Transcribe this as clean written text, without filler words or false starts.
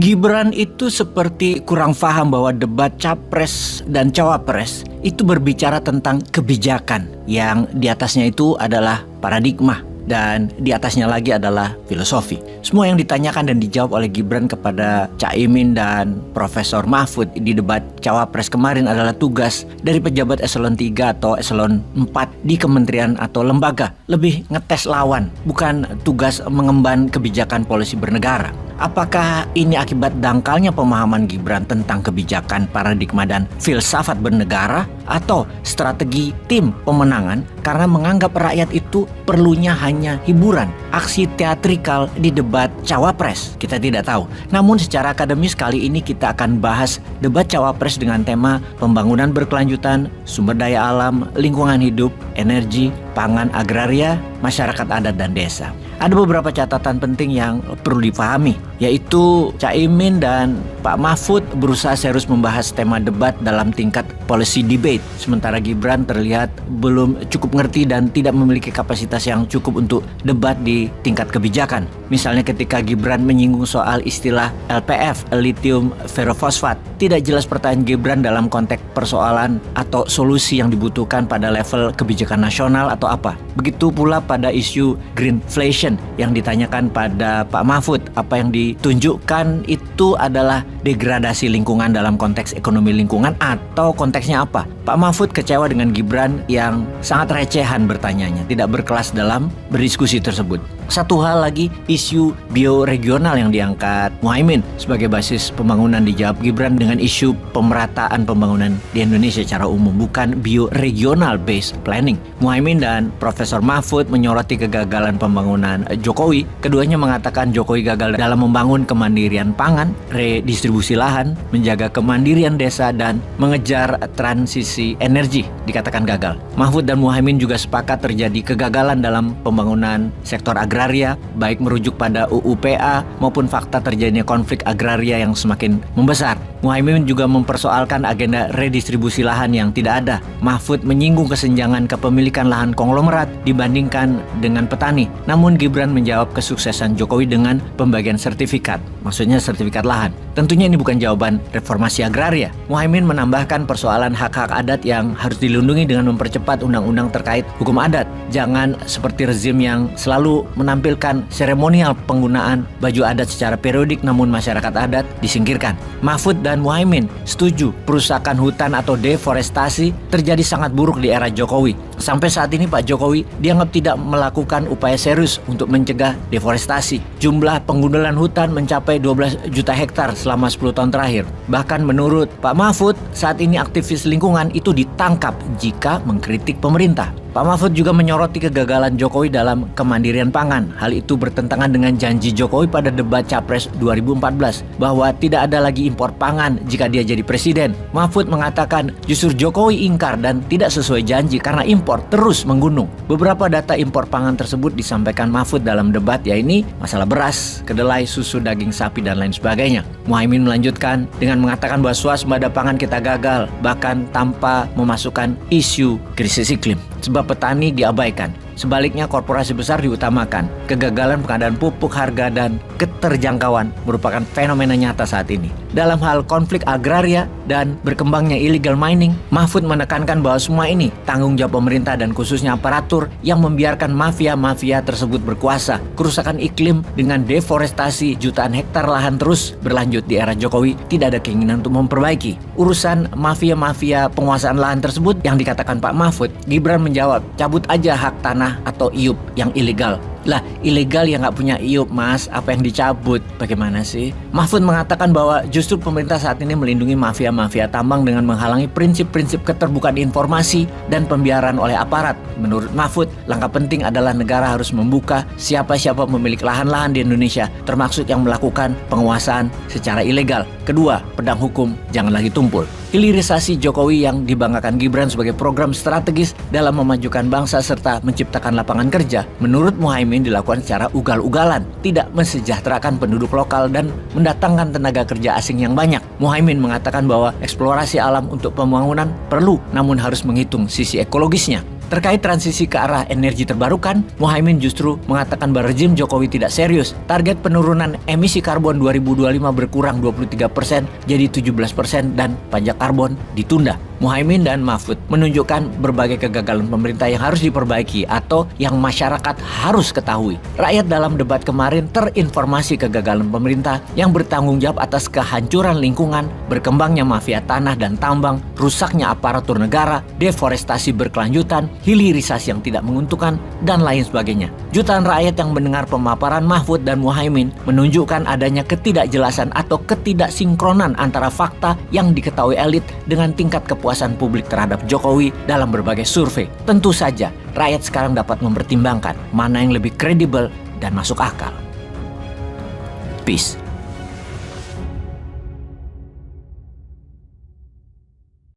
Gibran itu seperti kurang paham bahwa debat capres dan cawapres itu berbicara tentang kebijakan, yang di atasnya itu adalah paradigma dan di atasnya lagi adalah filosofi. Semua yang ditanyakan dan dijawab oleh Gibran kepada Caimin dan Profesor Mahfud di debat cawapres kemarin adalah tugas dari pejabat eselon 3 atau eselon 4 di kementerian atau lembaga. Lebih ngetes lawan, bukan tugas mengemban kebijakan polisi bernegara. Apakah ini akibat dangkalnya pemahaman Gibran tentang kebijakan, paradigma, dan filsafat bernegara, atau strategi tim pemenangan karena menganggap rakyat itu perlunya hanya hiburan, aksi teatrikal di debat cawapres? Kita tidak tahu. Namun secara akademis kali ini kita akan bahas debat cawapres dengan tema pembangunan berkelanjutan, sumber daya alam, lingkungan hidup, energi, pangan, agraria, masyarakat adat, dan desa. Ada beberapa catatan penting yang perlu dipahami, yaitu Caimin dan Pak Mahfud berusaha serius membahas tema debat dalam tingkat policy debate, sementara Gibran terlihat belum cukup ngerti dan tidak memiliki kapasitas yang cukup untuk debat di tingkat kebijakan. Misalnya ketika Gibran menyinggung soal istilah LPF, lithium ferrofosfat, tidak jelas pertanyaan Gibran dalam konteks persoalan atau solusi yang dibutuhkan pada level kebijakan nasional atau apa. Begitu pula pada isu greenflation yang ditanyakan pada Pak Mahfud. Apa yang ditunjukkan itu adalah degradasi lingkungan dalam konteks ekonomi lingkungan atau konteksnya apa? Pak Mahfud kecewa dengan Gibran yang sangat recehan bertanyanya, tidak berkelas dalam berdiskusi tersebut. Satu hal lagi, isu bioregional yang diangkat Muhaimin sebagai basis pembangunan dijawab Gibran dengan isu pemerataan pembangunan di Indonesia secara umum, bukan bioregional based planning. Muhaimin dan Profesor Mahfud menyoroti kegagalan pembangunan Jokowi. Keduanya mengatakan Jokowi gagal dalam membangun kemandirian pangan, redistribusi lahan, menjaga kemandirian desa, dan mengejar transisi energi. Dikatakan gagal. Mahfud dan Muhaimin juga sepakat terjadi kegagalan dalam pembangunan sektor agraria, baik merujuk pada UU PA maupun fakta terjadinya konflik agraria yang semakin membesar. Muhaimin juga mempersoalkan agenda redistribusi lahan yang tidak ada. Mahfud menyinggung kesenjangan kepemilikan lahan konglomerat dibandingkan dengan petani. Namun Gibran menjawab kesuksesan Jokowi dengan pembagian sertifikat, maksudnya sertifikat lahan. Tentunya ini bukan jawaban reformasi agraria. Muhaimin menambahkan persoalan hak-hak adat yang harus dilindungi dengan mempercepat undang-undang terkait hukum adat. Jangan seperti rezim yang selalu menampilkan seremonial penggunaan baju adat secara periodik namun masyarakat adat disingkirkan. Mahfud dan Muhaimin setuju perusakan hutan atau deforestasi terjadi sangat buruk di era Jokowi. Sampai saat ini Pak Jokowi dianggap tidak melakukan upaya serius untuk mencegah deforestasi. Jumlah penggundulan hutan mencapai 12 juta hektar selama 10 tahun terakhir. Bahkan menurut Pak Mahfud, saat ini aktivis lingkungan itu ditangkap jika mengkritik pemerintah. Pak Mahfud juga menyoroti kegagalan Jokowi dalam kemandirian pangan. Hal itu bertentangan dengan janji Jokowi pada debat Capres 2014 bahwa tidak ada lagi impor pangan jika dia jadi presiden. Mahfud mengatakan justru Jokowi ingkar dan tidak sesuai janji karena impor terus menggunung. Beberapa data impor pangan tersebut disampaikan Mahfud dalam debat, yaitu masalah beras, kedelai, susu, daging sapi, dan lain sebagainya. Muhaimin melanjutkan dengan mengatakan bahwa swasembada pangan kita gagal, bahkan tanpa memasukkan isu krisis iklim. Sebab petani diabaikan. Sebaliknya korporasi besar diutamakan. Kegagalan pengadaan pupuk, harga, dan keterjangkauan merupakan fenomena nyata saat ini. Dalam hal konflik agraria dan berkembangnya illegal mining, Mahfud menekankan bahwa semua ini tanggung jawab pemerintah dan khususnya aparatur yang membiarkan mafia-mafia tersebut berkuasa. Kerusakan iklim dengan deforestasi jutaan hektar lahan terus berlanjut di era Jokowi, tidak ada keinginan untuk memperbaiki. Urusan mafia-mafia penguasaan lahan tersebut yang dikatakan Pak Mahfud, Gibran menjawab, cabut aja hak tanah atau IUP yang ilegal. Lah, ilegal yang nggak punya IUP, Mas, apa yang dicabut? Bagaimana sih? Mahfud mengatakan bahwa justru pemerintah saat ini melindungi mafia-mafia tambang dengan menghalangi prinsip-prinsip keterbukaan informasi dan pembiaran oleh aparat. Menurut Mahfud, langkah penting adalah negara harus membuka siapa-siapa memiliki lahan-lahan di Indonesia, termasuk yang melakukan penguasaan secara ilegal. Kedua, pedang hukum jangan lagi tumpul. Hilirisasi Jokowi yang dibanggakan Gibran sebagai program strategis dalam memajukan bangsa serta menciptakan lapangan kerja, menurut Muhaimin dilakukan secara ugal-ugalan, tidak mensejahterakan penduduk lokal dan mendatangkan tenaga kerja asing yang banyak. Muhaimin mengatakan bahwa eksplorasi alam untuk pembangunan perlu, namun harus menghitung sisi ekologisnya. Terkait transisi ke arah energi terbarukan, Muhaimin justru mengatakan bahwa rezim Jokowi tidak serius. Target penurunan emisi karbon 2025 berkurang 23% jadi 17% dan pajak karbon ditunda. Muhaimin dan Mahfud menunjukkan berbagai kegagalan pemerintah yang harus diperbaiki atau yang masyarakat harus ketahui. Rakyat dalam debat kemarin terinformasi kegagalan pemerintah yang bertanggung jawab atas kehancuran lingkungan, berkembangnya mafia tanah dan tambang, rusaknya aparatur negara, deforestasi berkelanjutan, hilirisasi yang tidak menguntungkan, dan lain sebagainya. Jutaan rakyat yang mendengar pemaparan Mahfud dan Muhaimin menunjukkan adanya ketidakjelasan atau ketidaksinkronan antara fakta yang diketahui elit dengan tingkat kepuasan publik terhadap Jokowi dalam berbagai survei. Tentu saja, rakyat sekarang dapat mempertimbangkan mana yang lebih kredibel dan masuk akal. Peace.